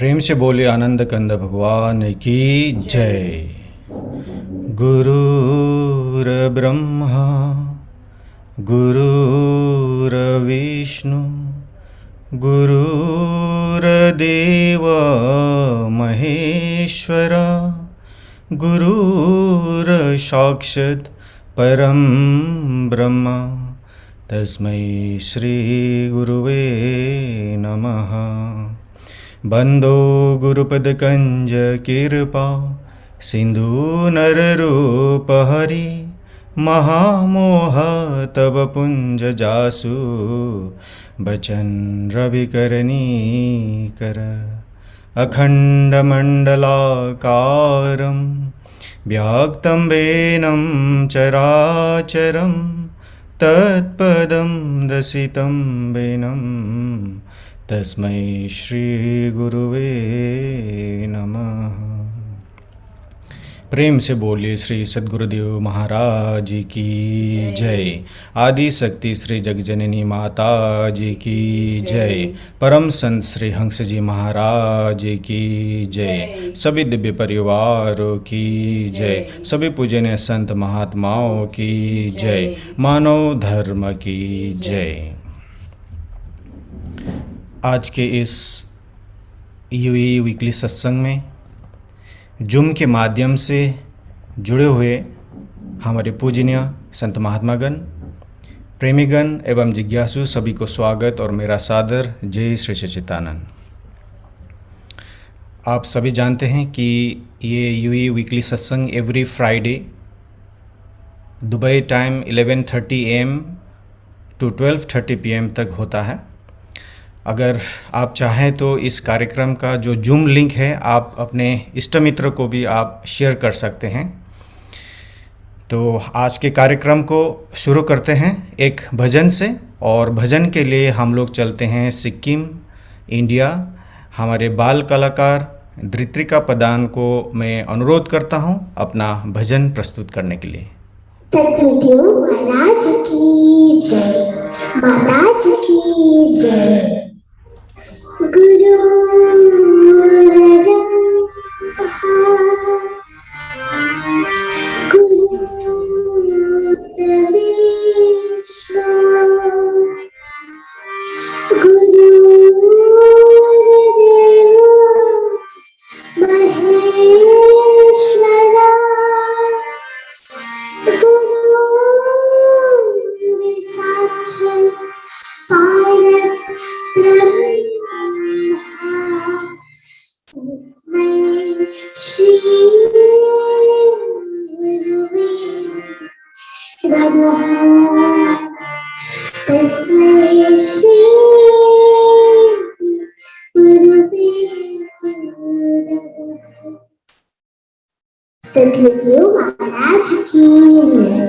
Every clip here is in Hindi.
प्रेम से बोले आनंद कंद भगवान की जय। गुरुर ब्रह्मा गुरुर्विष्णु गुरुर्देव महेश्वरा गुरुर्साक्षात् परं ब्रह्म तस्मै श्री गुरुवे नमः। बंदो गुरुपद कंज कृपा सिंधु नर रूप हरि महामोह तब पुंज जासु बचन रवि करनी कर अखंड मंडलाकारं व्याक्तं वेनं चराचरं तत्पदं दसितं वेनं तस्मै श्री गुरुवे नमः। प्रेम से बोलिए श्री सद्गुरुदेव महाराज की जय। आदि शक्ति श्री जगजननी माता जी की जय। परम संत श्री हंस जी महाराज की जय। सभी दिव्य परिवारों की जय। सभी पूजनीय संत महात्माओं की जय। मानव धर्म की जय। आज के इस यूई वीकली सत्संग में जूम के माध्यम से जुड़े हुए हमारे पूजनीय संत महात्मागण, प्रेमीगण एवं जिज्ञासु सभी को स्वागत और मेरा सादर जय श्री सच्चिदानंद। आप सभी जानते हैं कि ये यूई वीकली सत्संग every Friday Dubai time 11:30 AM to 12:30 PM तक होता है। अगर आप चाहें तो इस कार्यक्रम का जो जूम लिंक है आप अपने इष्ट मित्र को भी आप शेयर कर सकते हैं। तो आज के कार्यक्रम को शुरू करते हैं एक भजन से, और भजन के लिए हम लोग चलते हैं सिक्किम, इंडिया। हमारे बाल कलाकार धृत्रिका प्रधान को मैं अनुरोध करता हूं अपना भजन प्रस्तुत करने के लिए। सद्गुरुदेव महाराज की जय, माता जी की जय। गुरु सद्गुरुदेव महाराज की जय।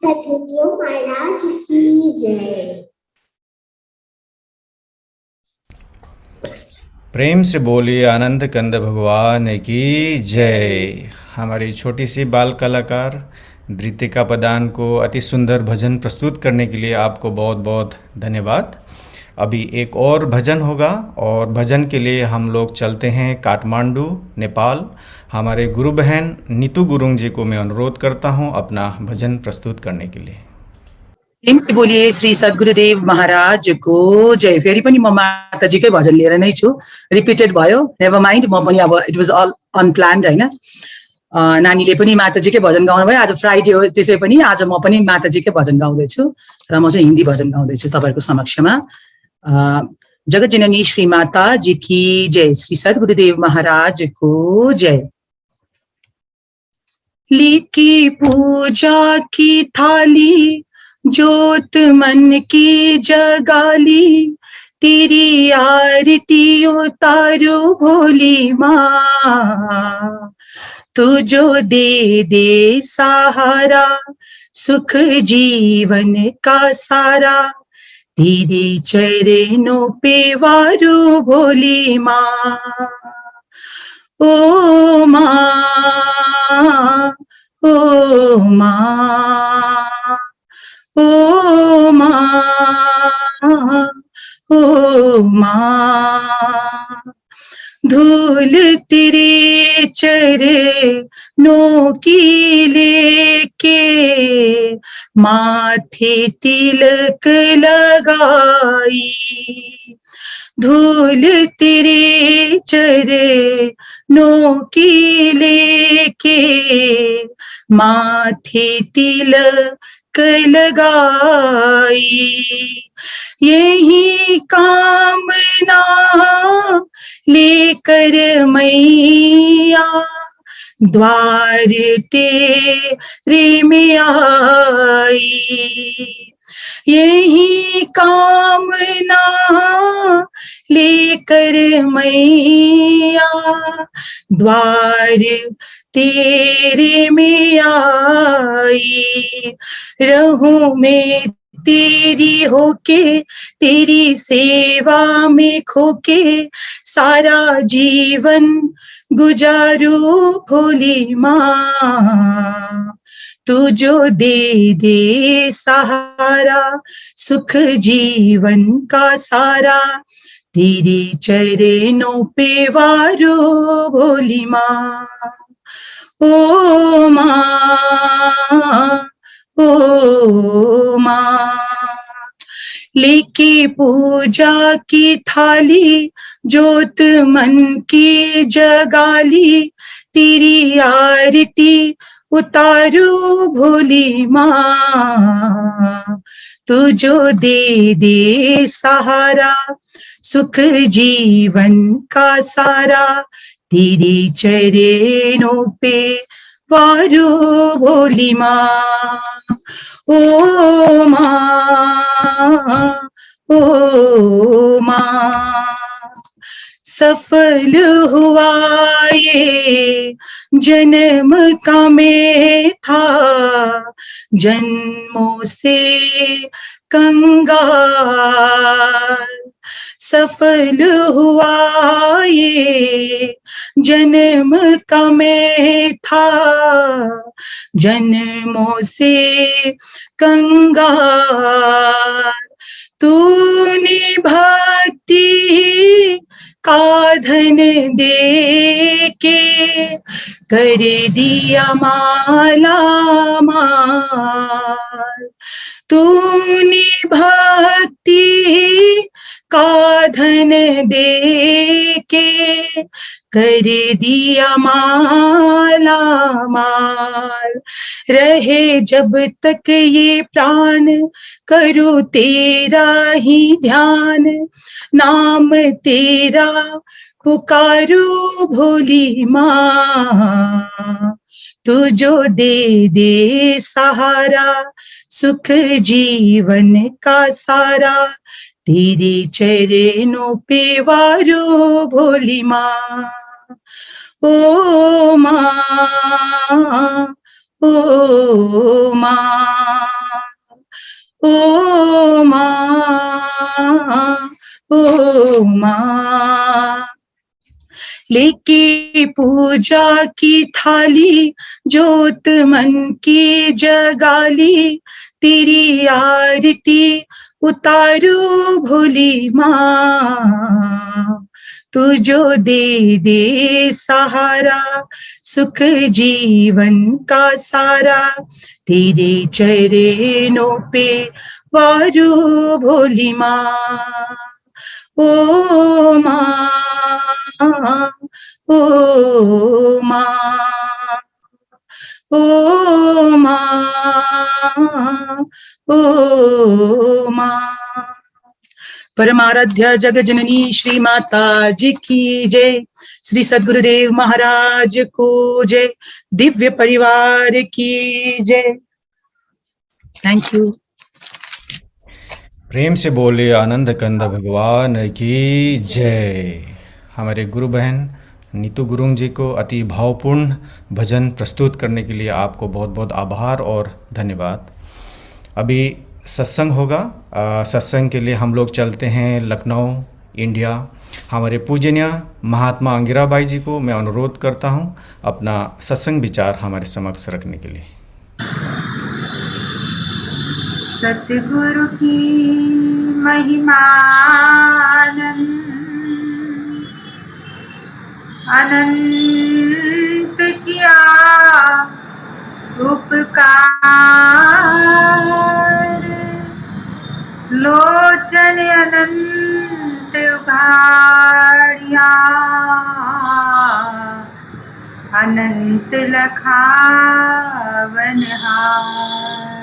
सतगुरु महाराज की जय। प्रेम से बोलिए आनंद कंद भगवान की जय। हमारी छोटी सी बाल कलाकार धृतिका प्रधान को अति सुंदर भजन प्रस्तुत करने के लिए आपको बहुत बहुत धन्यवाद। अभी एक और भजन होगा और भजन के लिए हम लोग चलते हैं काठमांडू नेपाल। हमारे गुरु बहन नीतू गुरुङ जी को मैं अनुरोध करता हूं अपना भजन प्रस्तुत करने के लिए। प्रेम से बोलिए श्री सद्गुरुदेव महाराज को जय। फेरि पनि म माताजीकै भजन लिएर नै छु। रिपिटेड भयो, नेभर माइन्ड, म पनि अब इट वाज अल अनप्लान्ड हैन। नानीले पनि माताजीकै भजन गाउनु भयो। आज फ्राइडे हो, त्यसै पनि आज म पनि माताजीकै भजन गाउँदैछु र म चाहिँ हिन्दी भजन गाउँदैछु तपाईहरुको समक्षमा। जगत जननी श्री माता जी की जय, श्री सद्गुरुदेव महाराज को जय। लेके पूजा की थाली ज्योत मन की जगाली, तेरी आरती उतारो भोली माँ। तू जो दे दे सहारा सुख जीवन का सारा, तेरे चरणों पे वारो भोली माँ। ओ माँ, ओ माँ, ओ माँ, ओ माँ। धूल तेरे चरणों की लेके माथे तिलक लगाई, धूल तेरे चरणों की लेके माथे तिलक लगाई। यही कामना लेकर मैया द्वार तेरे में आई। यही कामना लेकर मैया द्वार तेरे में आई। रहूं मैं तेरी होके, तेरी सेवा में खोके, सारा जीवन गुजारू भोली माँ। तू जो दे दे सहारा सुख जीवन का सारा, तेरे चरणों पे वारो भोली माँ। ओ माँ, ओ माँ। लेके पूजा की थाली ज्योत मन की जगाली, तेरी आरती उतारू भोली माँ, तू जो दे सहारा, सुख जीवन का सारा, तेरे चरणों पे वारू भोली माँ। ओ माँ, ओ माँ, सफल हुआ ये जन्म का मैं था, जन्मों से कंगाल। सफल हुआ ये जन्म का मैं था, जन्मों से कंगाल। तूने भक्ति का धन दे के कर दिया माला माल। तूने भक्ति का धन दे के कर दिया माला माल। रहे जब तक ये प्राण करूं तेरा ही ध्यान, नाम तेरा पुकारू भोली माँ। तू जो दे सहारा, सुख जीवन का सारा, तेरे चरणों पे वारो भोली माँ। ओ माँ, ओ माँ, ओ माँ, ओ माँ। लेके पूजा की थाली, जोत मन की जगाली, तेरी आरती उतारू भोली माँ। तू जो दे सहारा, सुख जीवन का सारा, तेरे चरणों पे वारू भोली माँ। ओ माँ, ओ माँ, ओ माँ, ओ माँ। परमाराध्य जगत जननी श्री माता जी की जय। श्री सद्गुरुदेव महाराज को जय। दिव्य परिवार की जय। Thank you. प्रेम से बोले आनंद कंद भगवान की जय। हमारे गुरु बहन नीतू गुरुंग जी को अति भावपूर्ण भजन प्रस्तुत करने के लिए आपको बहुत बहुत आभार और धन्यवाद। अभी सत्संग होगा। सत्संग के लिए हम लोग चलते हैं लखनऊ, इंडिया। हमारे पूजनीय महात्मा अंगिराबाई जी को मैं अनुरोध करता हूं अपना सत्संग विचार हमारे समक्ष रखने के लिए। सतगुरु की महिमा अनंत किया उपकार, लोचन अनंत उघाड़िया, अनंत लखावन हार।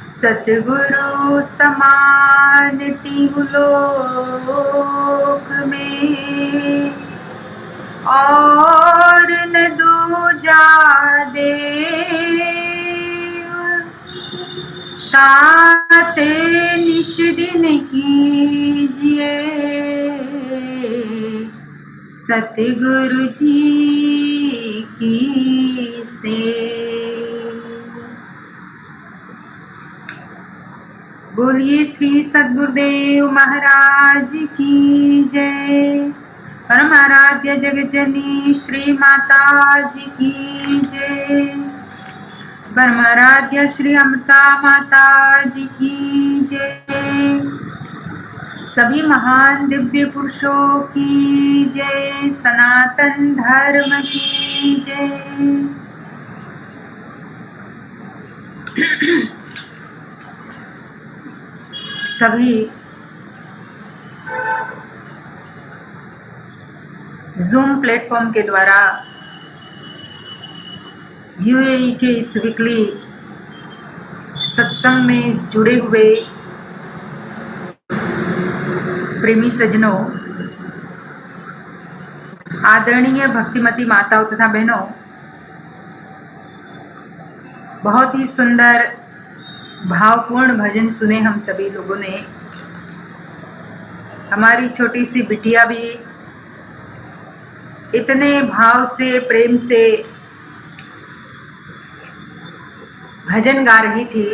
सतगुरु समान तिहु लोक में, और न दूजा देव। ताते निश दिन कीजिए, सतगुरु जी की सेवा। बोलिए श्री सद्गुरुदेव महाराज की जय। परम आराध्य जगज्जननी श्री माता जी की जय। परम आराध्य श्री अमृता माता जी की जय। सभी महान दिव्य पुरुषों की जय। सनातन धर्म की जय। सभी जूम प्लेटफॉर्म के द्वारा यूएई के इस वीकली सत्संग में जुड़े हुए प्रेमी सज्जनों, आदरणीय भक्तिमती माताओं तथा बहनों, बहुत ही सुंदर भावपूर्ण भजन सुने हम सभी लोगों ने। हमारी छोटी सी बिटिया भी इतने भाव से, प्रेम से भजन गा रही थी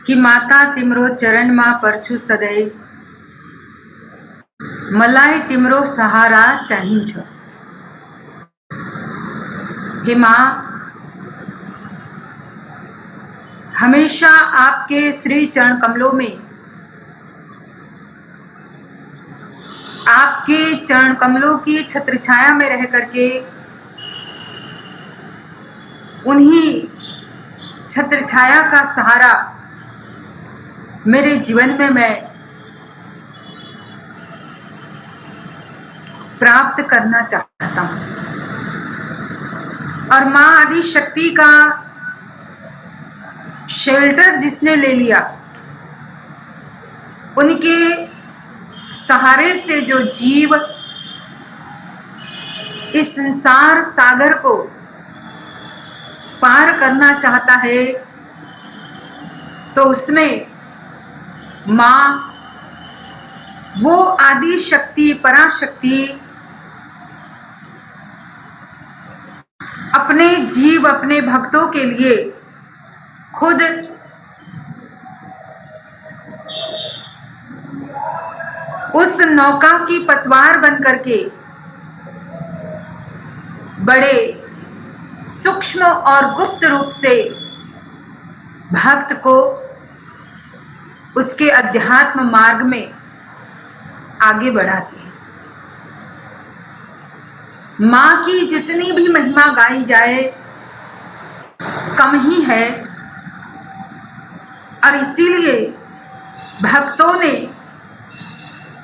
कि माता तिमरो चरण मां परछु सदै, मलाय तिमरो सहारा चाहिं छ। हे माँ, हमेशा आपके श्री चरण कमलों में, आपके चरण कमलों की छत्र छाया में रह करके उन्हीं छत्र छाया का सहारा मेरे जीवन में मैं प्राप्त करना चाहता हूँ। और माँ आदि शक्ति का शेल्टर जिसने ले लिया, उनके सहारे से जो जीव इस संसार सागर को पार करना चाहता है, तो उसमें माँ वो आदि शक्ति, पराशक्ति अपने जीव, अपने भक्तों के लिए खुद उस नौका की पतवार बन करके बड़े सूक्ष्म और गुप्त रूप से भक्त को उसके अध्यात्म मार्ग में आगे बढ़ाती है। माँ की जितनी भी महिमा गाई जाए कम ही है, और इसीलिए भक्तों ने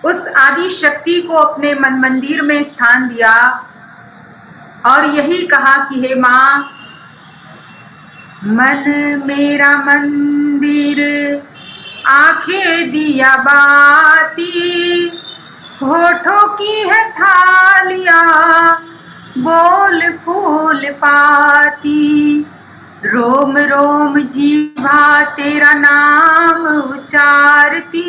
उस आदि शक्ति को अपने मन मंदिर में स्थान दिया और यही कहा कि हे माँ, मन मेरा मंदिर, आंखें दिया बाती, होठों की है थालियां, बोल फूल पाती, रोम रोम जीवा तेरा नाम उचारती,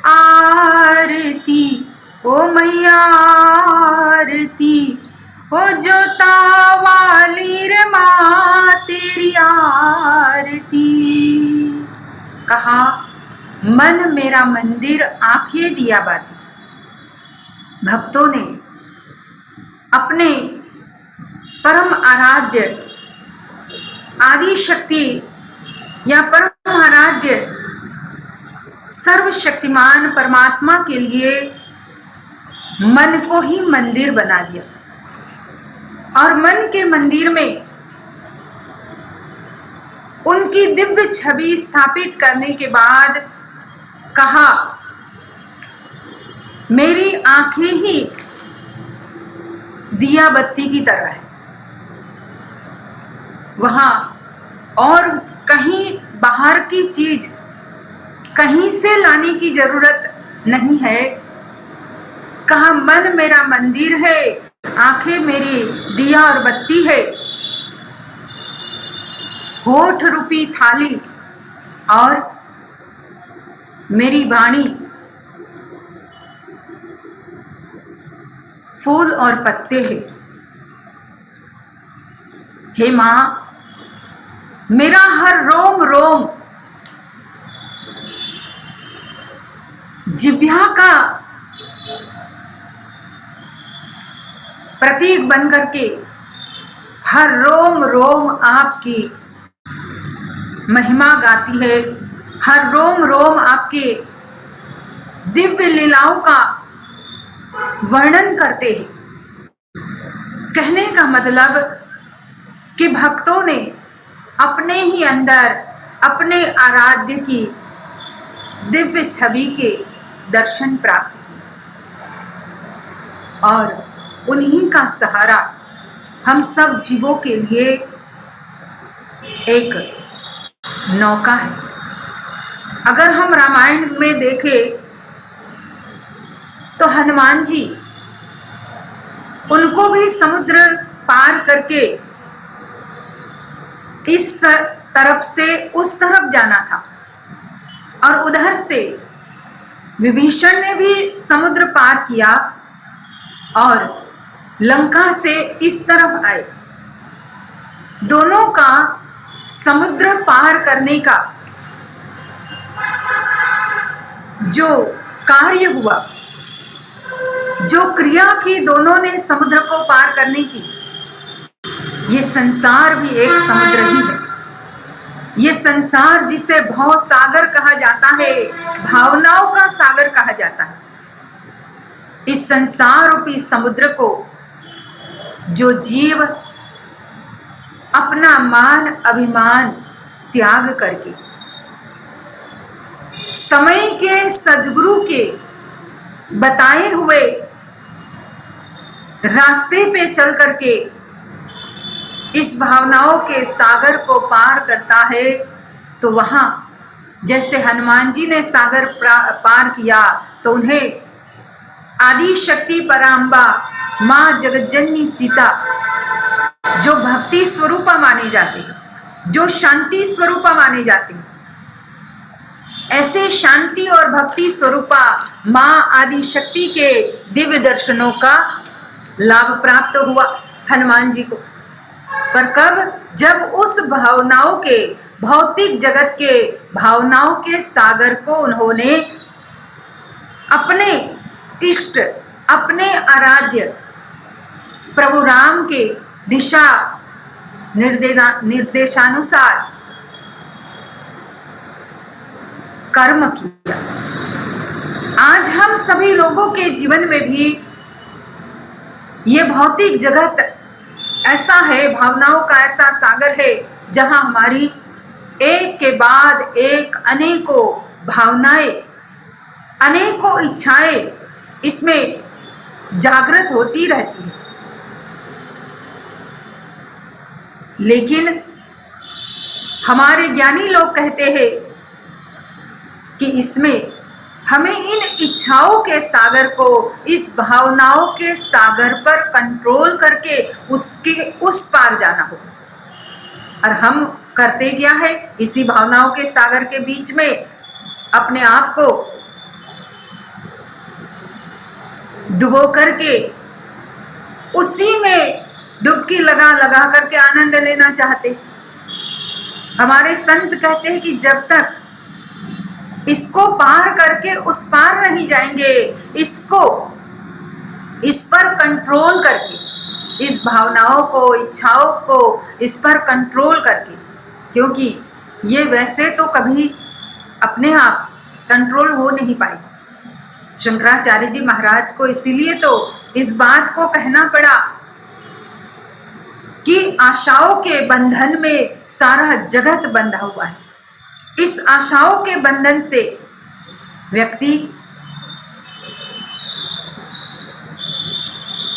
आरती ओ मैया आरती, ओ जोता वाली रे माँ तेरी आरती। कहा मन मेरा मंदिर, आंखें दिया बाती। भक्तों ने अपने परम आराध्य आदि शक्ति या परम आराध्य सर्वशक्तिमान परमात्मा के लिए मन को ही मंदिर बना दिया, और मन के मंदिर में उनकी दिव्य छवि स्थापित करने के बाद कहा, मेरी आंखें ही दिया बत्ती की तरह है, वहां और कहीं बाहर की चीज कहीं से लाने की जरूरत नहीं है। कहा मन मेरा मंदिर है, आंखें मेरी दिया और बत्ती है, होठ रूपी थाली और मेरी वाणी फूल और पत्ते हैं। हे माँ, मेरा हर रोम रोम जिह्वा का प्रतीक बन करके हर रोम रोम आपकी महिमा गाती है, हर रोम रोम आपके दिव्य लीलाओं का वर्णन करते हैं। कहने का मतलब कि भक्तों ने अपने ही अंदर अपने आराध्य की दिव्य छवि के दर्शन प्राप्त किए और उन्हीं का सहारा हम सब जीवों के लिए एक नौका है। अगर हम रामायण में देखें तो हनुमान जी, उनको भी समुद्र पार करके इस तरफ से उस तरफ जाना था, और उधर से विभीषण ने भी समुद्र पार किया और लंका से इस तरफ आए। दोनों का समुद्र पार करने का जो कार्य हुआ, जो क्रिया की दोनों ने समुद्र को पार करने की, ये संसार भी एक समुद्र ही है। ये संसार जिसे भव सागर कहा जाता है, भावनाओं का सागर कहा जाता है, इस संसार रूपी समुद्र को जो जीव अपना मान अभिमान त्याग करके समय के सद्गुरु के बताए हुए रास्ते पे चल करके इस भावनाओं के सागर को पार करता है, तो वहां जैसे हनुमान जी ने सागर पार किया तो उन्हें आदि शक्ति पराम्बा मां जगज्जननी सीता, जो भक्ति स्वरूपा माने जाते हैं, जो शांति स्वरूपा माने जाते हैं, ऐसे शांति और भक्ति स्वरूपा मां आदि शक्ति के दिव्य दर्शनों का लाभ प्राप्त हुआ हनुमान जी को। पर कब? जब उस भावनाओं के, भौतिक जगत के भावनाओं के सागर को उन्होंने अपने इष्ट, अपने आराध्य प्रभु राम के दिशा निर्देशानुसार कर्म किया। आज हम सभी लोगों के जीवन में भी ये भौतिक जगत ऐसा है, भावनाओं का ऐसा सागर है, जहां हमारी एक के बाद एक अनेकों भावनाएं, अनेकों इच्छाएं इसमें जागृत होती रहती है। लेकिन हमारे ज्ञानी लोग कहते हैं कि इसमें हमें इन इच्छाओं के सागर को, इस भावनाओं के सागर पर कंट्रोल करके उसके उस पार जाना होगा। और हम करते क्या है? इसी भावनाओं के सागर के बीच में अपने आप को डुबो करके उसी में डुबकी लगा लगा करके आनंद लेना चाहते। हमारे संत कहते हैं कि जब तक इसको पार करके उस पार नहीं जाएंगे, इसको, इस पर कंट्रोल करके, इस भावनाओं को, इच्छाओं को इस पर कंट्रोल करके, क्योंकि ये वैसे तो कभी अपने आप कंट्रोल हो नहीं पाएगी। शंकराचार्य जी महाराज को इसीलिए तो इस बात को कहना पड़ा कि आशाओं के बंधन में सारा जगत बंधा हुआ है। इस आशाओं के बंधन से व्यक्ति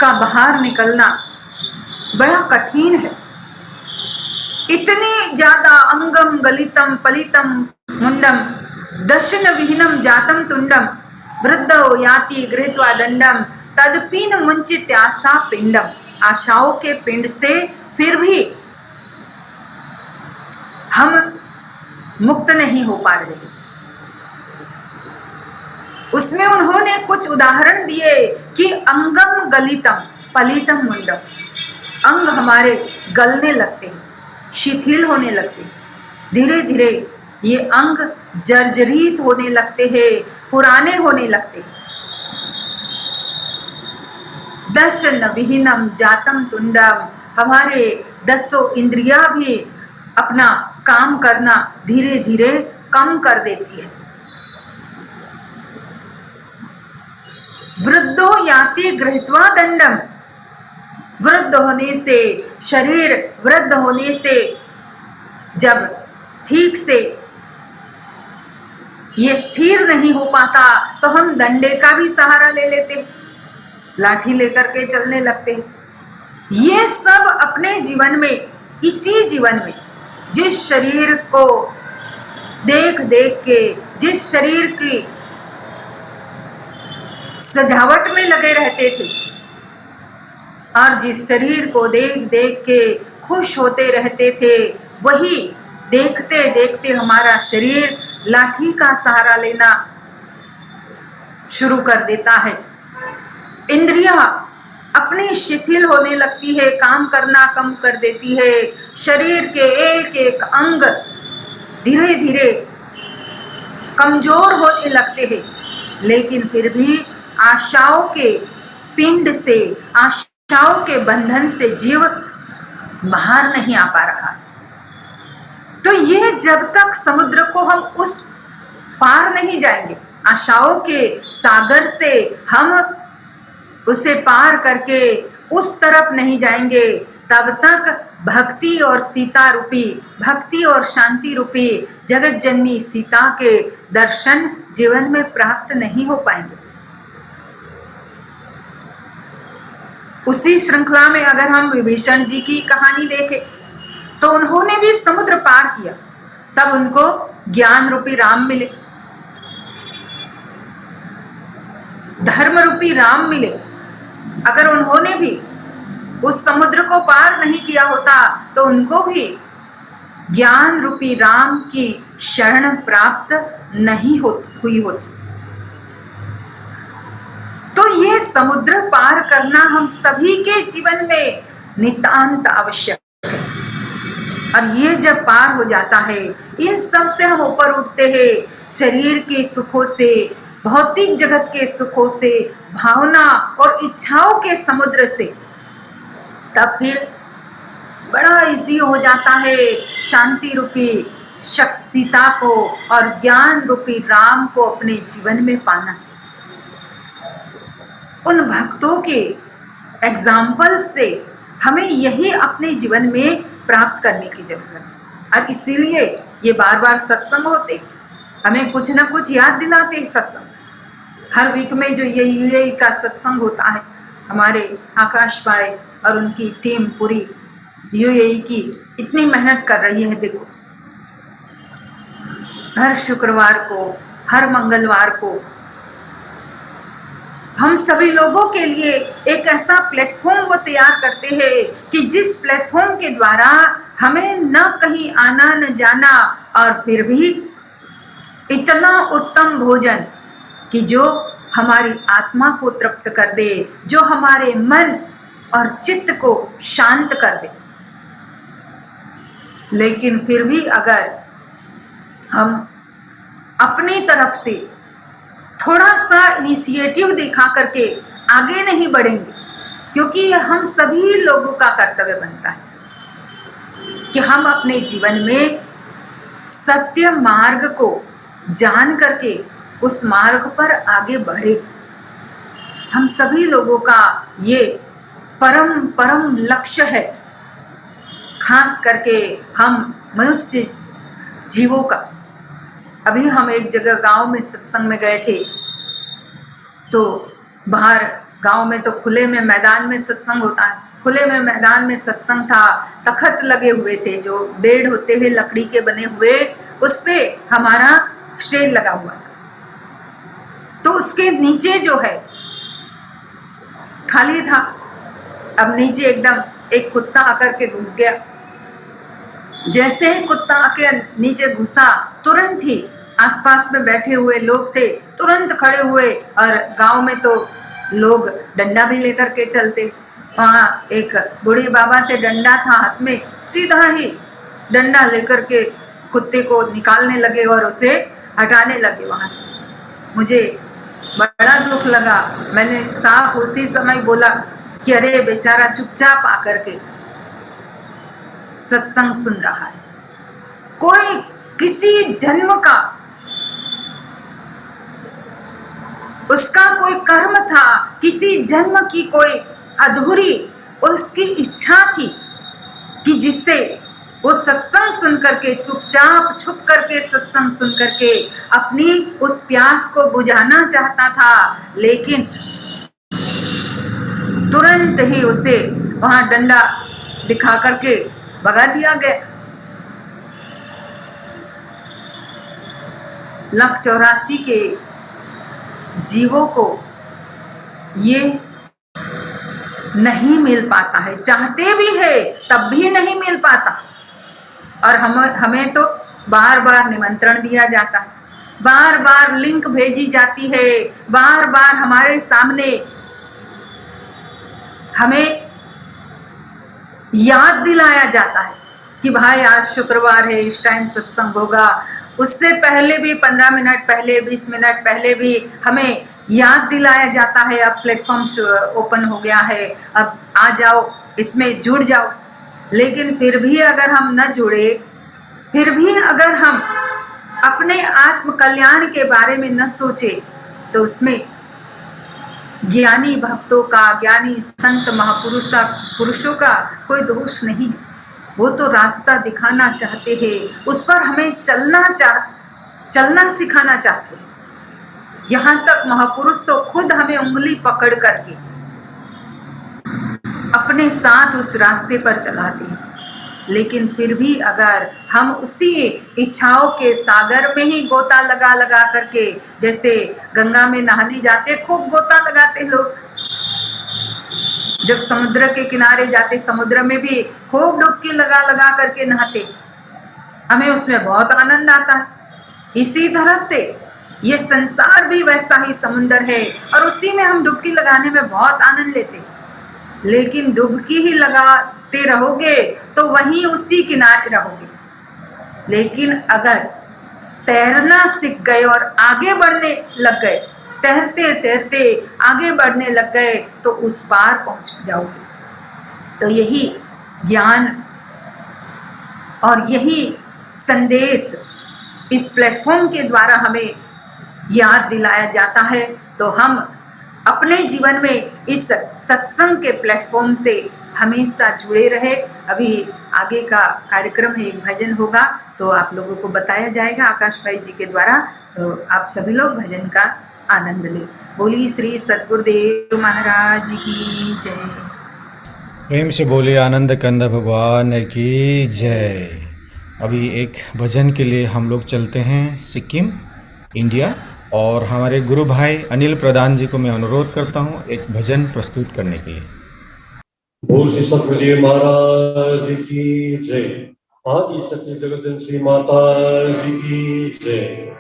का बाहर निकलना बड़ा कठिन है। इतनी ज्यादा अंगम गलितम पलितम मुंडम दर्शन विहीनम जातम तुंडम वृद्धो याति गृहीत्वा दंडम तदपीन मुंचित आशा पिंडम। आशाओं के पिंड से फिर भी हम मुक्त नहीं हो पा रहे। उसमें उन्होंने कुछ उदाहरण दिए कि अंगम गलितम पलितम मुंडम, अंग हमारे गलने लगते हैं, शिथिल होने लगते हैं, धीरे धीरे ये अंग जर्जरित होने लगते हैं, पुराने होने लगते हैं। दर्शन विहीनम जातम तुंडम, हमारे 10 इंद्रियां भी अपना काम करना धीरे धीरे कम कर देती है। वृद्धो याति गृहीत्वा दंडम, वृद्ध होने से, शरीर वृद्ध होने से जब ठीक से ये स्थिर नहीं हो पाता तो हम डंडे का भी सहारा ले लेते, लाठी लेकर के चलने लगते हैं। ये सब अपने जीवन में, इसी जीवन में, जिस शरीर को देख देख के, जिस शरीर की सजावट में लगे रहते थे और जिस शरीर को देख देख के खुश होते रहते थे, वही देखते देखते हमारा शरीर लाठी का सहारा लेना शुरू कर देता है। इंद्रियां अपनी शिथिल होने लगती है, काम करना कम कर देती है। शरीर के एक एक अंग धीरे धीरे कमजोर होने लगते हैं, लेकिन फिर भी आशाओं के पिंड से, आशाओं के बंधन से जीव बाहर नहीं आ पा रहा। तो ये जब तक समुद्र को हम उस पार नहीं जाएंगे, आशाओं के सागर से हम उसे पार करके उस तरफ नहीं जाएंगे, तब तक भक्ति और सीता रूपी, भक्ति और शांति रूपी जगत जननी सीता के दर्शन जीवन में प्राप्त नहीं हो पाएंगे। उसी श्रृंखला में अगर हम विभीषण जी की कहानी देखें तो उन्होंने भी समुद्र पार किया, तब उनको ज्ञान रूपी राम मिले, धर्म रूपी राम मिले। अगर उन्होंने भी उस समुद्र को पार नहीं किया होता तो उनको भी ज्ञान रूपी राम की शरण प्राप्त नहीं हुई होती। तो ये समुद्र पार करना हम सभी के जीवन में नितांत आवश्यक है। और ये जब पार हो जाता है, इन सब से हम ऊपर उठते हैं, शरीर के सुखों से, भौतिक जगत के सुखों से, भावना और इच्छाओं के समुद्र से, तब फिर बड़ा इजी हो जाता है शांति रूपी सीता को और ज्ञान रूपी राम को अपने जीवन में पाना। उन भक्तों के एग्जाम्पल से हमें यही अपने जीवन में प्राप्त करने की जरूरत है। और इसीलिए ये बार बार सत्संग होते, हमें कुछ ना कुछ याद दिलाते सत्संग। हर वीक में जो ये यूएई का सत्संग होता है, हमारे आकाश भाई और उनकी टीम पूरी यूएई की इतनी मेहनत कर रही है। देखो, हर शुक्रवार को, हर मंगलवार को हम सभी लोगों के लिए एक ऐसा प्लेटफॉर्म वो तैयार करते हैं कि जिस प्लेटफॉर्म के द्वारा हमें न कहीं आना न जाना, और फिर भी इतना उत्तम भोजन कि जो हमारी आत्मा को तृप्त कर दे, जो हमारे मन और चित्त को शांत कर दे। लेकिन फिर भी अगर हम अपनी तरफ से थोड़ा सा इनिशिएटिव दिखा करके आगे नहीं बढ़ेंगे, क्योंकि यह हम सभी लोगों का कर्तव्य बनता है कि हम अपने जीवन में सत्य मार्ग को जान करके उस मार्ग पर आगे बढ़े। हम सभी लोगों का ये परम परम लक्ष्य है, खास करके हम मनुष्य जीवों का। अभी हम एक जगह गांव में सत्संग में गए थे, तो बाहर गांव में तो खुले में मैदान में सत्संग होता है। खुले में मैदान में सत्संग था, तखत लगे हुए थे, जो बेड होते हैं लकड़ी के बने हुए, उस पे हमारा स्टेज लगा हुआ था। तो उसके नीचे जो है खाली था। अब नीचे एकदम एक कुत्ता आकर के घुस गया। जैसे ही कुत्ता आके नीचे घुसा, तुरंत ही आसपास में बैठे हुए लोग थे, तुरंत खड़े हुए। और गांव में तो लोग डंडा भी लेकर के चलते। वहाँ एक बूढ़े बाबा थे, डंडा था हाथ में, सीधा ही डंडा लेकर के कुत्ते को निकालने लगे और उसे हटाने लगे वहाँ से। मुझे बड़ा दुख लगा। मैंने साफ उसी समय बोला कि अरे बेचारा चुपचाप आकर के सत्संग सुन रहा है। कोई किसी जन्म का उसका कोई कर्म था, किसी जन्म की कोई अधूरी उसकी इच्छा थी कि जिससे वो सत्संग सुन करके, चुपचाप छुप करके सत्संग सुन करके अपनी उस प्यास को बुझाना चाहता था। लेकिन तुरंत ही उसे वहां डंडा दिखा करके भगा दिया गया। 184 के जीवों को ये नहीं मिल पाता है, चाहते भी है तब भी नहीं मिल पाता। और हमें तो बार बार निमंत्रण दिया जाता है, बार बार लिंक भेजी जाती है, बार बार हमारे सामने हमें याद दिलाया जाता है कि भाई आज शुक्रवार है, इस टाइम सत्संग होगा। उससे पहले भी 15 मिनट पहले, 20 मिनट पहले भी हमें याद दिलाया जाता है, अब प्लेटफॉर्म ओपन हो गया है, अब आ जाओ, इसमें जुड़ जाओ। लेकिन फिर भी अगर हम न जुड़े, फिर भी अगर हम अपने आत्म कल्याण के बारे में न सोचे, तो उसमें ज्ञानी भक्तों का, ज्ञानी संत महापुरुषों का कोई दोष नहीं है। वो तो रास्ता दिखाना चाहते हैं, उस पर हमें चलना सिखाना चाहते हैं। यहाँ तक महापुरुष तो खुद हमें उंगली पकड़ करके अपने साथ उस रास्ते पर चलाते हैं। लेकिन फिर भी अगर हम उसी इच्छाओं के सागर में ही गोता लगा लगा करके, जैसे गंगा में नहाने जाते खूब गोता लगाते लोग, जब समुद्र के किनारे जाते समुद्र में भी खूब डुबकी लगा लगा करके नहाते, हमें उसमें बहुत आनंद आता है। इसी तरह से ये संसार भी वैसा ही समुद्र है और उसी में हम डुबकी लगाने में बहुत आनंद लेते हैं। लेकिन डुबकी ही लगाते रहोगे तो वहीं उसी किनारे रहोगे। लेकिन अगर तैरना सीख गए और आगे बढ़ने लग गए, तैरते तैरते आगे बढ़ने लग गए, तो उस पार पहुंच जाओगे। तो यही ज्ञान और यही संदेश इस प्लेटफॉर्म के द्वारा हमें याद दिलाया जाता है। तो हम अपने जीवन में इस सत्संग के प्लेटफॉर्म से हमेशा जुड़े रहे। अभी आगे का कार्यक्रम है, एक भजन होगा, तो आप लोगों को बताया जाएगा आकाश भाई जी के द्वारा। तो आप सभी लोग भजन का आनंद लें। बोली श्री सद्गुरुदेव महाराज की जय। प्रेम से बोले आनंद कंद भगवान की जय। अभी एक भजन के लिए हम लोग चलते हैं सिक्किम, इंडिया, और हमारे गुरु भाई अनिल प्रधान जी को मैं अनुरोध करता हूं एक भजन प्रस्तुत करने के लिए। बोल श्री सतगुरुदेव महाराज की जय। आदि सत्य जगत श्री माता जी की जय।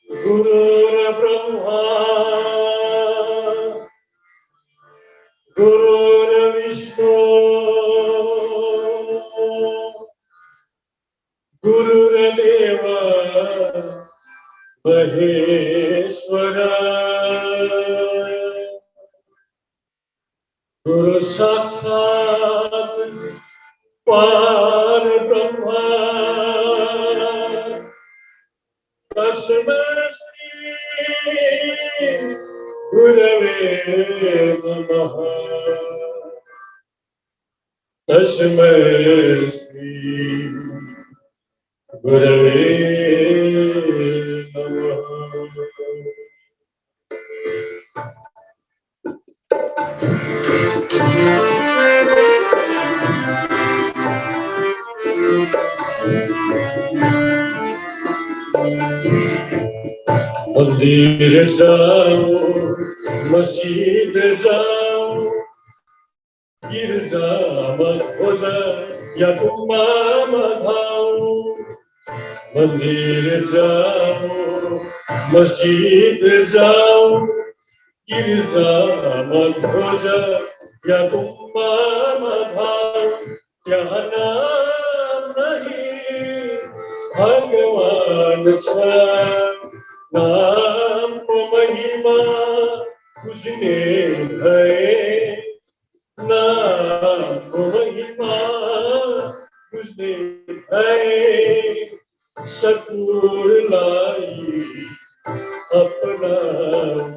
गुरुर् ब्रह्मा गुरुर्विष्णु गुरुर्देव महेश्वर गुरु साक्षात पार ब्रह्मा तस्मै श्री गुरवे नमः। तस्मै श्री गुरवे नमः। मंदिर जाओ, मस्जिद जाओ, गिरजा मत हो जाए या गुम्बा मत आओ। मंदिर जाओ, मस्जिद जाओ, गिरजा मत हो जाए या गुम्बा मत आओ। क्या नाम नहीं भगवान छा, नाम को महिमा तुझने है, नाम को महिमा तुझने है। सतगुरु लाई अपनाओ,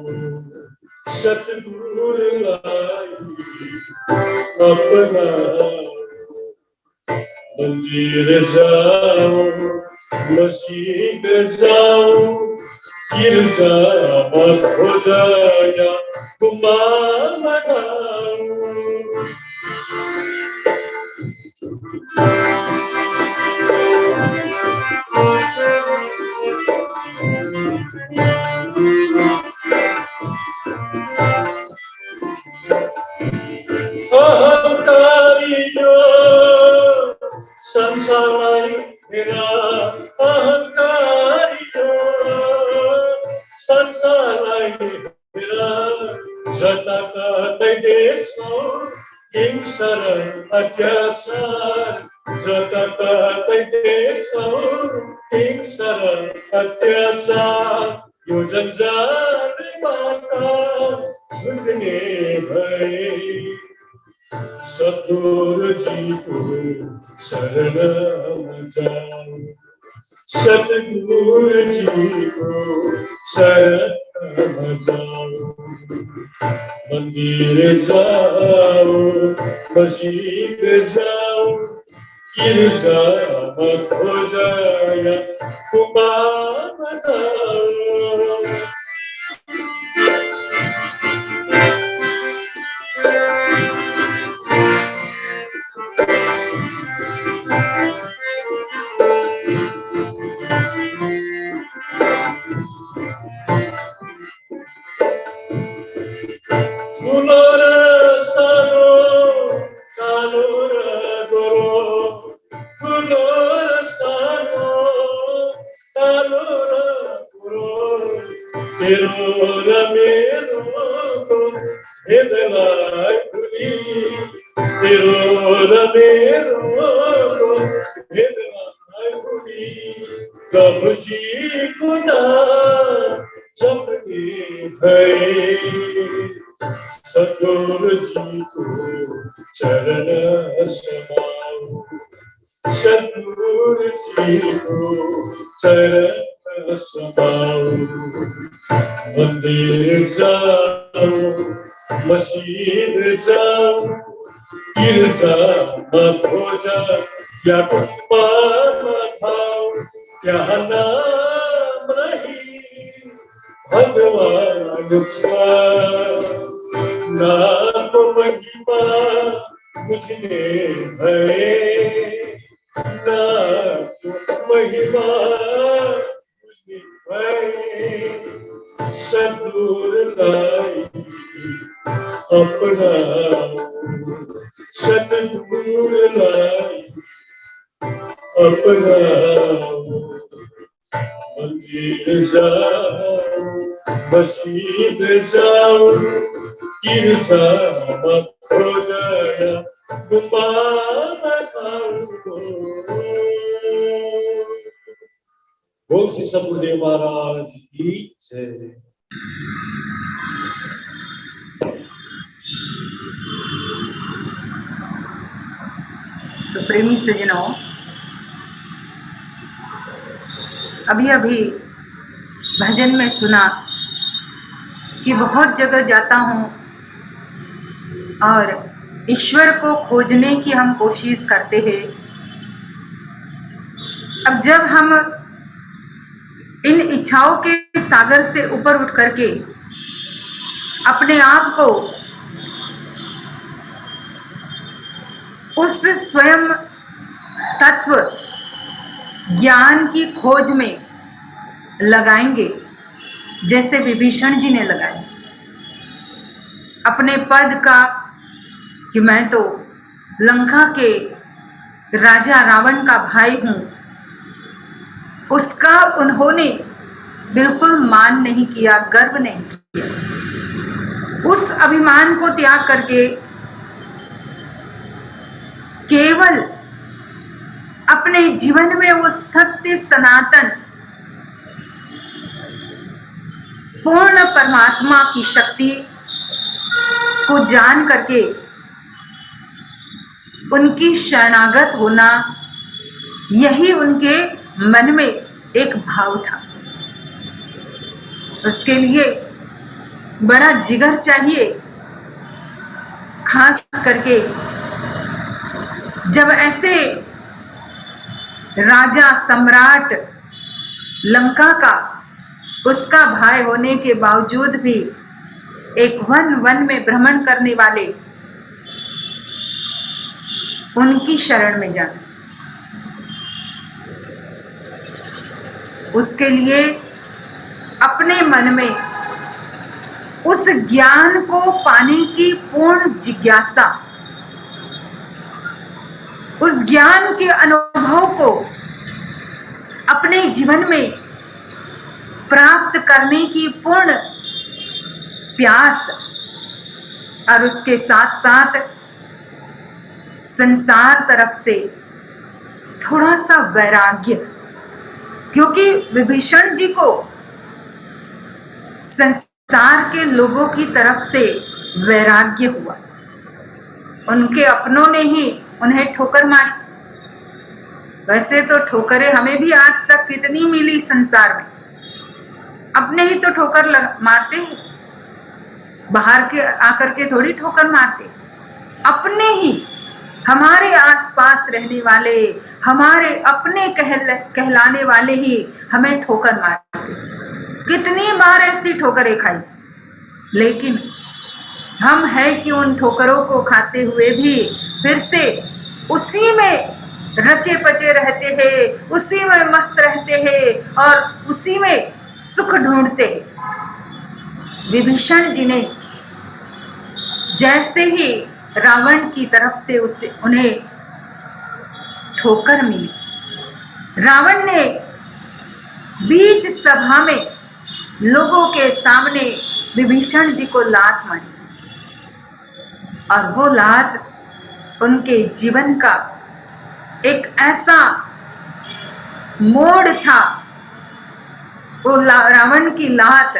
सतगुरु लाई अपनाओ। मंदिर जाओ मस्जिद जाओ गिरजा मत हो जाया गुम्बा लगाओ अहंकारियों संसारलाई हेरा अहंकारियों संसारलाई हेरा जताततै देख्छौ हिंसा र अत्याचार जताततै देख्छौ हिंसा र अत्याचार यो जन्जालबाट छुट्ने भए सतगुरु जी को शरणमा जाओ सतगुरु जी को शरणमा जाओ मंदिर जाओ मस्जिद जाओ गिरजा मत हो जाया गुम्बा बनाओ ठुलो र सानो कालो र गोरो ठुलो र सानो कालो र गोरो तेरो र मेरो भेदलाई भुली तेरो र मेरो भेदलाई भुली प्रभुजीको नाम जपने भए सतगुरु जी को चरण समाओ सतगुरु जी को चरण समाओ मंदिर जाओ मस्जिद जाओ गिरजा मत हो जा या गुम्बा मत आओ क्या नाम नहीं भगवान का नाम महिमा मुझे भय नाम महिमा मुझे भय सतगुर लाई अपना सतगुर लाई अपना मंदिर जाओ मस्जिद जाओ गिरजा मत हो जाया गुम्बा बनाओ बोल श्री सतगुरुदेव महाराज की जय। तो प्रेमी सज्जनों, अभी अभी भजन में सुना कि बहुत जगह जाता हूँ और ईश्वर को खोजने की हम कोशिश करते हैं। अब जब हम इन इच्छाओं के सागर से ऊपर उठ करके अपने आप को उस स्वयं तत्व ज्ञान की खोज में लगाएंगे, जैसे विभीषण जी ने लगाया अपने पद का, कि मैं तो लंका के राजा रावण का भाई हूं, उसका उन्होंने बिल्कुल मान नहीं किया, गर्व नहीं किया। उस अभिमान को त्याग करके केवल अपने जीवन में वो सत्य सनातन पूर्ण परमात्मा की शक्ति को जान करके उनकी शरणागत होना, यही उनके मन में एक भाव था। उसके लिए बड़ा जिगर चाहिए, खास करके जब ऐसे राजा सम्राट लंका का, उसका भाई होने के बावजूद भी एक वन में भ्रमण करने वाले उनकी शरण में जाना, उसके लिए अपने मन में उस ज्ञान को पाने की पूर्ण जिज्ञासा, उस ज्ञान के अनुभव को अपने जीवन में प्राप्त करने की पूर्ण प्यास, और उसके साथ साथ संसार तरफ से थोड़ा सा वैराग्य, क्योंकि विभीषण जी को संसार के लोगों की तरफ से वैराग्य हुआ। उनके अपनों ने ही उन्हें ठोकर मारी। वैसे तो ठोकरें हमें भी आज तक कितनी मिली संसार में, अपने ही तो ठोकर मारते हैं, बाहर के आकर के थोड़ी ठोकर मारते, अपने ही हमारे आसपास रहने वाले, हमारे अपने कहलाने वाले ही हमें ठोकर मारते। कितनी बार ऐसी ठोकरें खाई, लेकिन हम है कि उन ठोकरों को खाते हुए भी फिर से उसी में रचे पचे रहते हैं, उसी में मस्त रहते हैं और उसी में सुख ढूंढते हैं। विभीषण जी ने जैसे ही रावण की तरफ से उन्हें ठोकर मिली, रावण ने बीच सभा में लोगों के सामने विभीषण जी को लात मारी, और वो लात उनके जीवन का एक ऐसा मोड़ था। वो रावण की लात,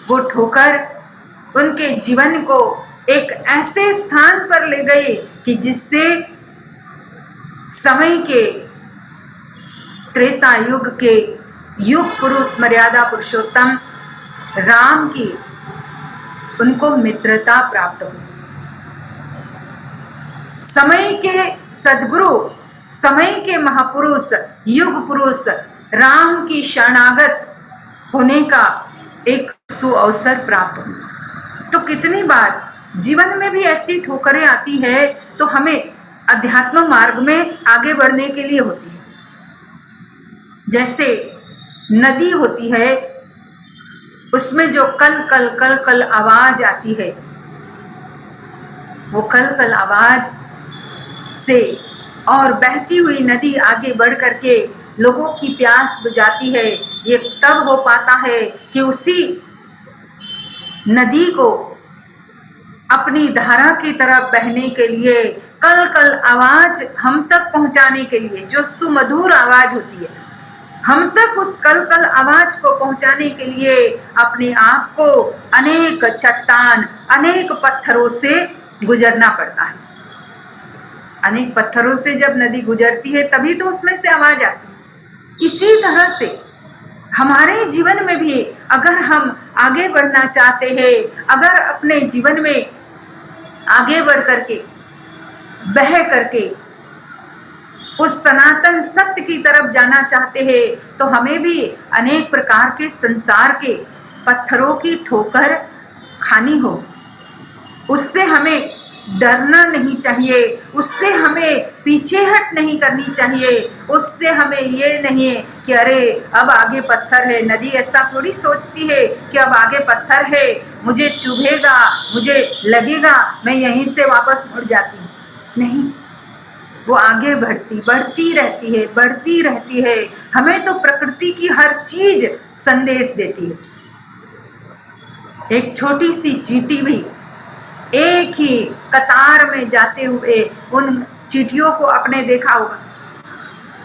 वो ठोकर उनके जीवन को एक ऐसे स्थान पर ले गए कि जिससे समय के त्रेता युग के युग पुरुष मर्यादा पुरुषोत्तम राम की उनको मित्रता प्राप्त हुई। समय के सद्गुरु, समय के महापुरुष, युग पुरुष राम की शरणागत होने का एक सुअवसर प्राप्त हुआ। तो कितनी बार जीवन में भी ऐसी ठोकरें आती है तो हमें अध्यात्म मार्ग में आगे बढ़ने के लिए होती है। जैसे नदी होती है, उसमें जो कल कल कल कल आवाज आती है, वो कल कल आवाज से और बहती हुई नदी आगे बढ़ करके लोगों की प्यास बुझाती है। ये तब हो पाता है कि उसी नदी को अपनी धारा की तरफ बहने के लिए, कल कल आवाज हम तक पहुंचाने के लिए, जो सुमधुर आवाज होती है, हम तक उस कल कल आवाज को पहुंचाने के लिए अपने आप को अनेक चट्टान, अनेक पत्थरों से गुजरना पड़ता है। अनेक पत्थरों से जब नदी गुजरती है तभी तो उसमें से आवाज आती है। इसी तरह से हमारे जीवन में भी अगर हम आगे बढ़ना चाहते हैं, अगर अपने जीवन में आगे बढ़ करके, बह करके उस सनातन सत्य की तरफ जाना चाहते हैं, तो हमें भी अनेक प्रकार के संसार के पत्थरों की ठोकर खानी होगी। उससे हमें डरना नहीं चाहिए, उससे हमें पीछे हट नहीं करनी चाहिए, उससे हमें ये नहीं कि अरे अब आगे पत्थर है। नदी ऐसा थोड़ी सोचती है कि अब आगे पत्थर है, मुझे चुभेगा, मुझे लगेगा, मैं यहीं से वापस मुड़ जाती हूँ। नहीं, वो आगे बढ़ती रहती है, बढ़ती रहती है। हमें तो प्रकृति की हर चीज संदेश देती है। एक छोटी सी चींटी भी एक ही कतार में जाते हुए उन चींटियों को आपने देखा होगा।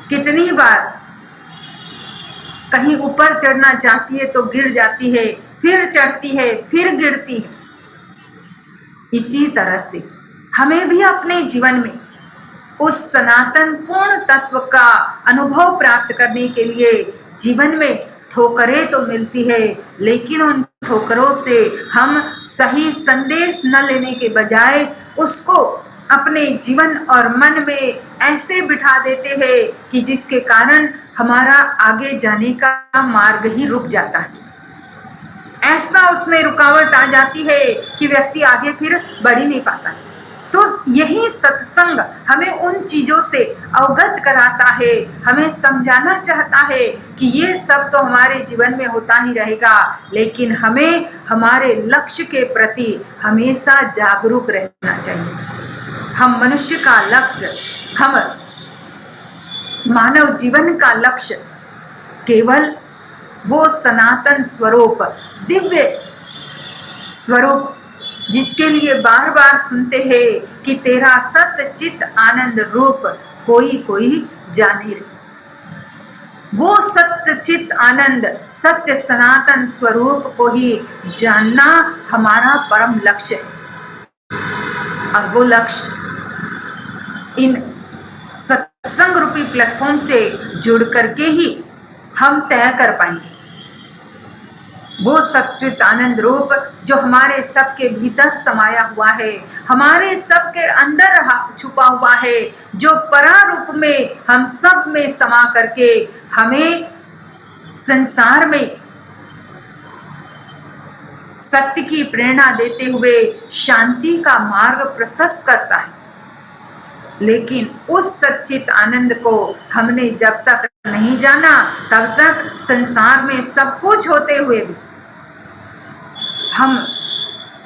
कितनी बार कहीं ऊपर चढ़ना चाहती है तो गिर जाती है, फिर चढ़ती है, फिर गिरती है। इसी तरह से हमें भी अपने जीवन में उस सनातन पूर्ण तत्व का अनुभव प्राप्त करने के लिए जीवन में ठोकरें तो मिलती है, लेकिन उन ठोकरों से हम सही संदेश न लेने के बजाय उसको अपने जीवन और मन में ऐसे बिठा देते हैं कि जिसके कारण हमारा आगे जाने का मार्ग ही रुक जाता है। ऐसा उसमें रुकावट आ जाती है कि व्यक्ति आगे फिर बढ़ ही नहीं पाता है। तो यही सत्संग हमें उन चीजों से अवगत कराता है, हमें समझाना चाहता है कि ये सब तो हमारे जीवन में होता ही रहेगा, लेकिन हमें हमारे लक्ष्य के प्रति हमेशा जागरूक रहना चाहिए। हम मनुष्य का लक्ष्य, हम मानव जीवन का लक्ष्य केवल वो सनातन स्वरूप, दिव्य स्वरूप, जिसके लिए बार बार सुनते हैं कि तेरा सत्य चित आनंद रूप कोई कोई जाने रे। वो सत्य चित आनंद, सत्य सनातन स्वरूप को ही जानना हमारा परम लक्ष्य है। और वो लक्ष्य इन सत्संग रूपी प्लेटफॉर्म से जुड़ करके ही हम तय कर पाएंगे। वो सच्चित आनंद रूप जो हमारे सबके भीतर समाया हुआ है, हमारे सबके अंदर छुपा हुआ है, जो परा रूप में हम सब में समा करके हमें संसार में सत्य की प्रेरणा देते हुए शांति का मार्ग प्रशस्त करता है। लेकिन उस सच्चित आनंद को हमने जब तक नहीं जाना, तब तक संसार में सब कुछ होते हुए भी हम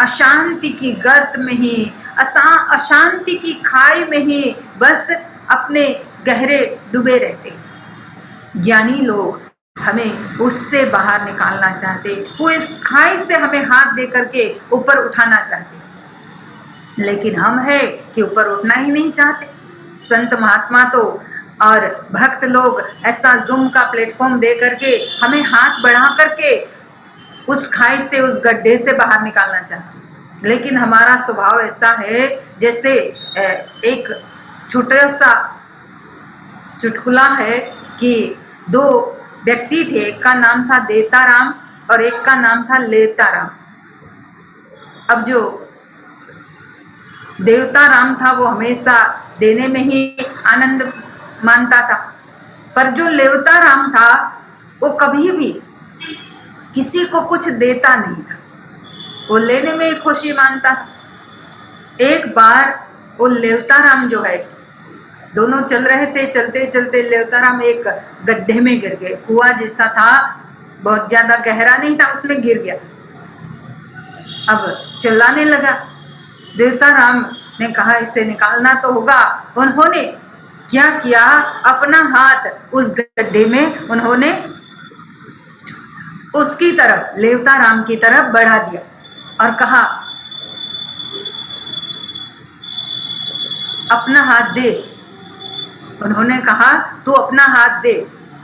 अशांति की गर्त में ही, अशांति की खाई में ही बस अपने गहरे डूबे रहते। ज्ञानी लोग हमें उससे बाहर निकालना चाहते, वो इस खाई से हमें हाथ दे करके ऊपर उठाना चाहते, लेकिन हम है कि ऊपर उठना ही नहीं चाहते। संत महात्मा तो और भक्त लोग ऐसा ज़ूम का प्लेटफॉर्म दे करके हमें हाथ बढ़ा करके उस खाई से, उस गड्ढे से बाहर निकालना चाहते, लेकिन हमारा स्वभाव ऐसा है जैसे एक छोटा सा चुटकुला है कि दो व्यक्ति थे, एक का नाम था देताराम और एक का नाम था लेताराम। अब जो देवताराम था वो हमेशा देने में ही आनंद मानता था, पर जो लेवताराम था वो कभी भी किसी को कुछ देता नहीं था, वो लेने में ही खुशी मानता था। एक बार वो लेवताराम जो है, दोनों चल रहे थे, चलते चलते लेवताराम एक गड्ढे में गिर गए। कुआं जैसा था, बहुत ज्यादा गहरा नहीं था, उसमें गिर गया। अब चिल्लाने लगा। देवताराम ने कहा इसे निकालना तो होगा। उन्होंने क्या किया, अपना हाथ उस गड्ढे में उन्होंने उसकी तरफ, लेवताराम की तरफ बढ़ा दिया और कहा अपना हाथ दे। उन्होंने कहा तू अपना हाथ दे।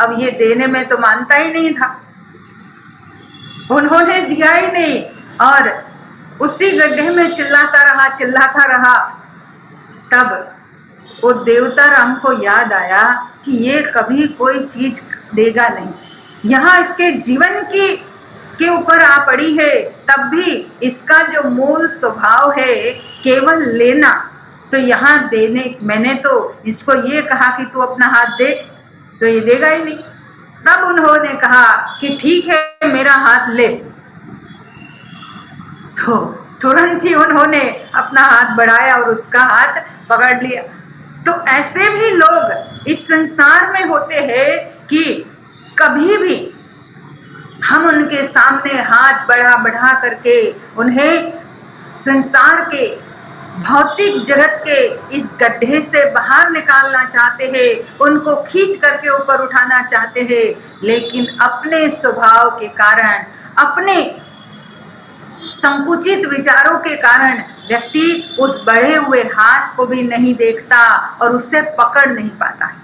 अब ये देने में तो मानता ही नहीं था, उन्होंने दिया ही नहीं और उसी गड्ढे में चिल्लाता रहा। तब वो देवताराम को याद आया कि ये कभी कोई चीज देगा नहीं, यहाँ इसके जीवन के ऊपर आ पड़ी है, तब भी इसका जो मूल स्वभाव है केवल लेना, तो यहाँ देने, मैंने तो इसको ये कहा कि तू अपना हाथ दे, तो ये देगा ही नहीं। तब उन्होंने कहा कि ठीक है मेरा हाथ ले, तो तुरंत ही उन्होंने अपना हाथ बढ़ाया और उसका हाथ पकड़ लिया। तो ऐसे भी लोग इस संसार में होते हैं कि कभी भी हम उनके सामने हाथ बढ़ा करके उन्हें संसार के भौतिक जगत के इस गड्ढे से बाहर निकालना चाहते हैं, उनको खींच करके ऊपर उठाना चाहते हैं, लेकिन अपने स्वभाव के कारण, अपने संकुचित विचारों के कारण व्यक्ति उस बढ़े हुए हाथ को भी नहीं देखता और उसे पकड़ नहीं पाता है।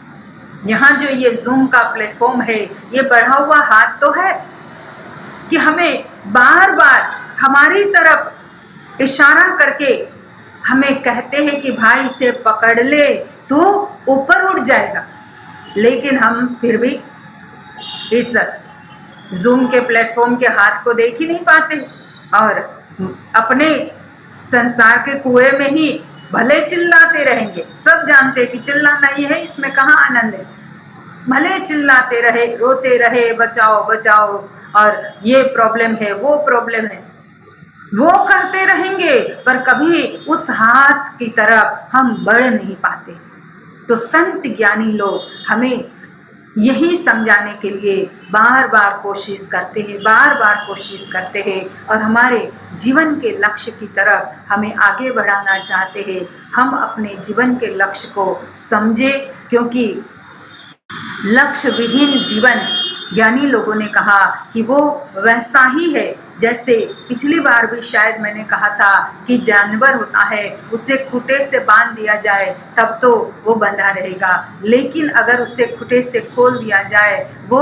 यहाँ जो ये ज़ूम का प्लेटफॉर्म है, ये बढ़ा हुआ हाथ तो है कि हमें बार बार हमारी तरफ इशारा करके हमें कहते हैं कि भाई इसे पकड़ ले तो ऊपर उठ जाएगा, लेकिन हम फिर भी इस ज़ूम के प्लेटफॉर्म के हाथ को देख ही नहीं पाते और अपने संसार के कुएं में ही भले चिल्लाते रहेंगे, सब जानते कि चिल्लाना ही है, इसमें कहाँ आनंद है। भले चिल्लाते रहे, रोते रहे, बचाओ बचाओ, और ये प्रॉब्लम है, वो प्रॉब्लम है, वो करते रहेंगे, पर कभी उस हाथ की तरफ हम बढ़ नहीं पाते। तो संत ज्ञानी लोग हमें यही समझाने के लिए बार बार कोशिश करते हैं, बार बार कोशिश करते हैं, और हमारे जीवन के लक्ष्य की तरफ हमें आगे बढ़ाना चाहते हैं। हम अपने जीवन के लक्ष्य को समझे, क्योंकि लक्ष्य विहीन जीवन, ज्ञानी लोगों ने कहा कि वो वैसा ही है जैसे पिछली बार भी शायद मैंने कहा था कि जानवर होता है, उसे खूंटे से बांध दिया जाए तब तो वो बंधा रहेगा, लेकिन अगर उसे खूंटे से खोल दिया जाए वो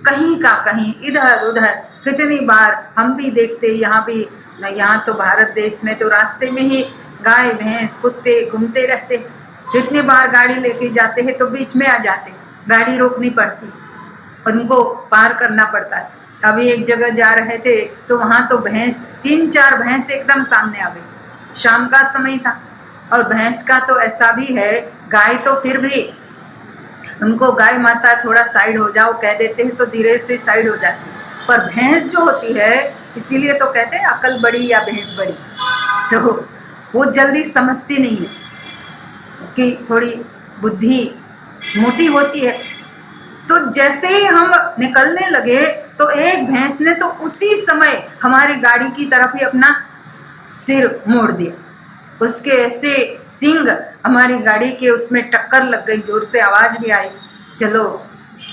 कहीं का कहीं इधर उधर। कितनी बार हम भी देखते, यहाँ तो भारत देश में तो रास्ते में ही गाय भैंस कुत्ते घूमते रहते। कितनी बार गाड़ी लेके जाते हैं तो बीच में आ जाते, गाड़ी रोकनी पड़ती, उनको पार करना पड़ता है। अभी एक जगह जा रहे थे तो वहाँ तो भैंस, 3-4 भैंस एकदम सामने आ गई। शाम का समय था, और भैंस का तो ऐसा भी है, गाय तो फिर भी उनको गाय माता थोड़ा साइड हो जाओ कह देते हैं तो धीरे से साइड हो जाती है, पर भैंस जो होती है, इसीलिए तो कहते हैं अकल बड़ी या भैंस बड़ी, तो वो जल्दी समझती नहीं है कि थोड़ी बुद्धि मोटी होती है। तो जैसे ही हम निकलने लगे तो एक भैंस ने तो उसी समय हमारी गाड़ी की तरफ ही अपना सिर मोड़ दिया। उसके ऐसे सींग हमारी गाड़ी के उसमें टक्कर लग गई, जोर से आवाज भी आई। चलो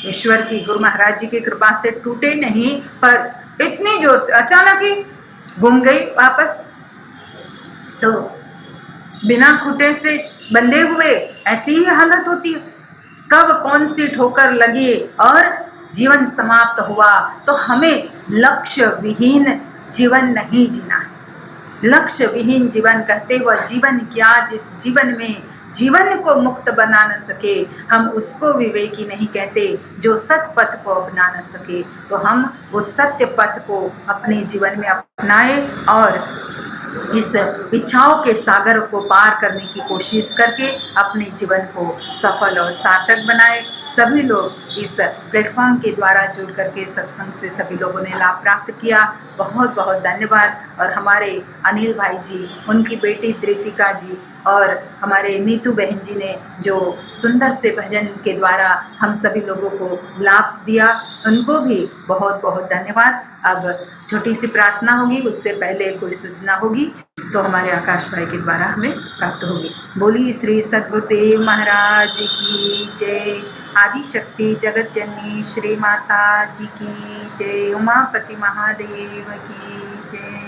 ईश्वर की, गुरु महाराज जी की कृपा से टूटे नहीं, पर इतनी जोर से अचानक ही घूम गई वापस। तो बिना खूंटे से बंधे हुए ऐसी ही हालत होती है, कब कौन सी ठोकर लगी और जीवन समाप्त हुआ। तो हमें लक्ष्य विहीन जीवन नहीं जीना है। लक्ष्य विहीन जीवन कहते वह जीवन क्या, जिस जीवन में जीवन को मुक्त बना न सके, हम उसको विवेकी नहीं कहते। जो सत्य पथ को अपना न सके, तो हम उस सत्य पथ को अपने जीवन में अपनाए और इस इच्छाओं के सागर को पार करने की कोशिश करके अपने जीवन को सफल और सार्थक बनाए। सभी लोग इस प्लेटफॉर्म के द्वारा जुड़ करके सत्संग से सभी लोगों ने लाभ प्राप्त किया, बहुत बहुत धन्यवाद। और हमारे अनिल भाई जी, उनकी बेटी धृतिका जी और हमारे नीतू बहन जी ने जो सुंदर से भजन के द्वारा हम सभी लोगों को लाभ दिया, उनको भी बहुत बहुत धन्यवाद। अब छोटी सी प्रार्थना होगी, उससे पहले कोई सूचना होगी तो हमारे आकाश भाई के द्वारा हमें प्राप्त होगी। बोली श्री सद्गुरुदेव महाराज की जय। आदि शक्ति जगत जननी श्री माता जी की जय। उमापति महादेव की जय।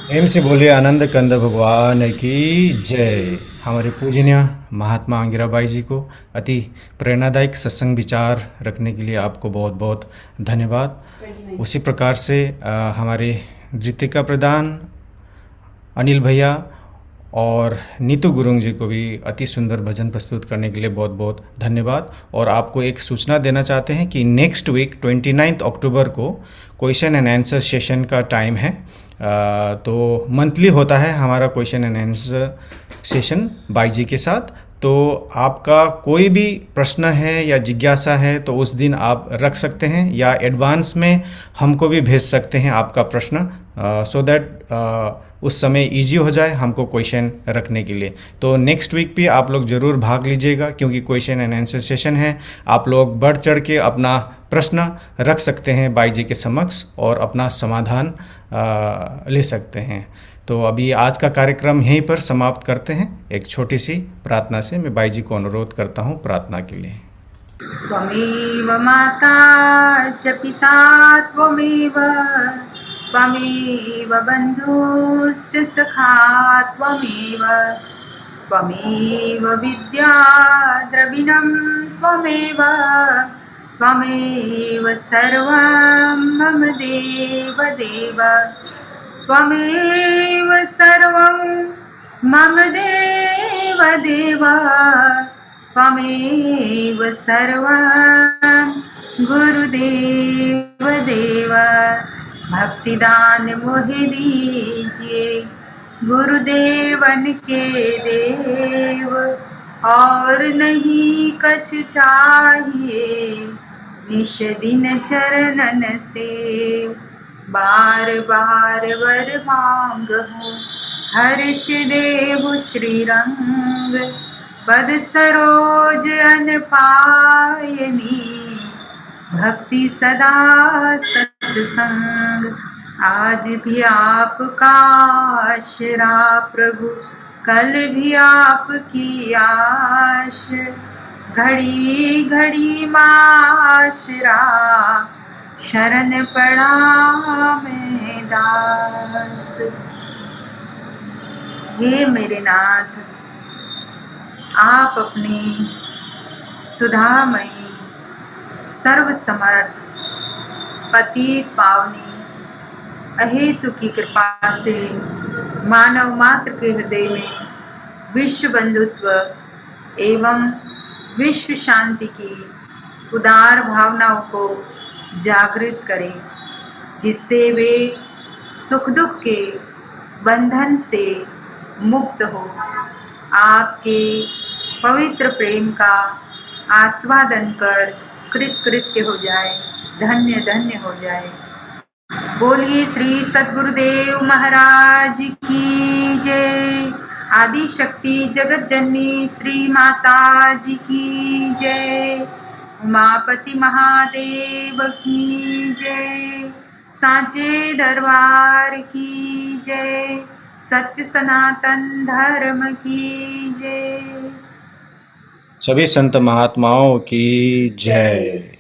प्रेम से बोलिए आनंद कंद भगवान की जय। हमारे पूजनीय महात्मा अंगिराबाई जी को अति प्रेरणादायक सत्संग विचार रखने के लिए आपको बहुत बहुत धन्यवाद। उसी प्रकार से हमारे धृतिका प्रधान, अनिल भैया और नीतू गुरुंग जी को भी अति सुंदर भजन प्रस्तुत करने के लिए बहुत बहुत धन्यवाद। और आपको एक सूचना देना चाहते हैं कि नेक्स्ट वीक 29 अक्टूबर को क्वेश्चन एंड आंसर सेशन का टाइम है। तो मंथली होता है हमारा क्वेश्चन एंड आंसर सेशन बाई जी के साथ। तो आपका कोई भी प्रश्न है या जिज्ञासा है तो उस दिन आप रख सकते हैं, या एडवांस में हमको भी भेज सकते हैं आपका प्रश्न, सो दैट उस समय इजी हो जाए हमको क्वेश्चन रखने के लिए। तो नेक्स्ट वीक भी आप लोग ज़रूर भाग लीजिएगा, क्योंकि क्वेश्चन एंड आंसर सेशन है। आप लोग बढ़ चढ़ के अपना प्रश्न रख सकते हैं बाई जी के समक्ष और अपना समाधान ले सकते हैं। तो अभी आज का कार्यक्रम यहीं पर समाप्त करते हैं। एक छोटी सी प्रार्थना से मैं बाई जी को अनुरोध करता हूँ प्रार्थना के लिए। त्वमेव माता च पिता त्वमेव, त्वमेव बन्धुश्च सखा त्वमेव, त्वमेव विद्या द्रविणं त्वमेव, त्वमेव सर्वं मम देव देव, त्वमेव सर्वं मम देव देव, त्वमेव सर्वं गुरुदेव देव। भक्तिदान मोहे दीजिए, गुरुदेवन के देव और नहीं कछ चाहिए, निश दिन चरणन से बार बार वर मांगो। हर्ष देव श्री रंग पद सरोज अन पायनी, भक्ति सदा सत्संग आज भी आपका आशरा प्रभु, कल भी आपकी आश, घड़ी घड़ी माशरा शरण पड़ा मैं दास। हे मेरे नाथ, आप अपनी सुधामयी सर्वसमर्थ पतित पावनी अहेतु की कृपा से मानव मात्र के हृदय में विश्व बंधुत्व एवं विश्व शांति की उदार भावनाओं को जागृत करें, जिससे वे सुख दुख के बंधन से मुक्त हो, आपके पवित्र प्रेम का आस्वादन कर कृतकृत्य हो जाए, धन्य धन्य हो जाए। बोलिए श्री सद्गुरुदेव महाराज की जय। आदि शक्ति जगत जननी श्री माता जी की जय। उमापति महादेव की जय। सांचे दरबार की जय। सत्य सनातन धर्म की जय। सभी संत महात्माओं की जय।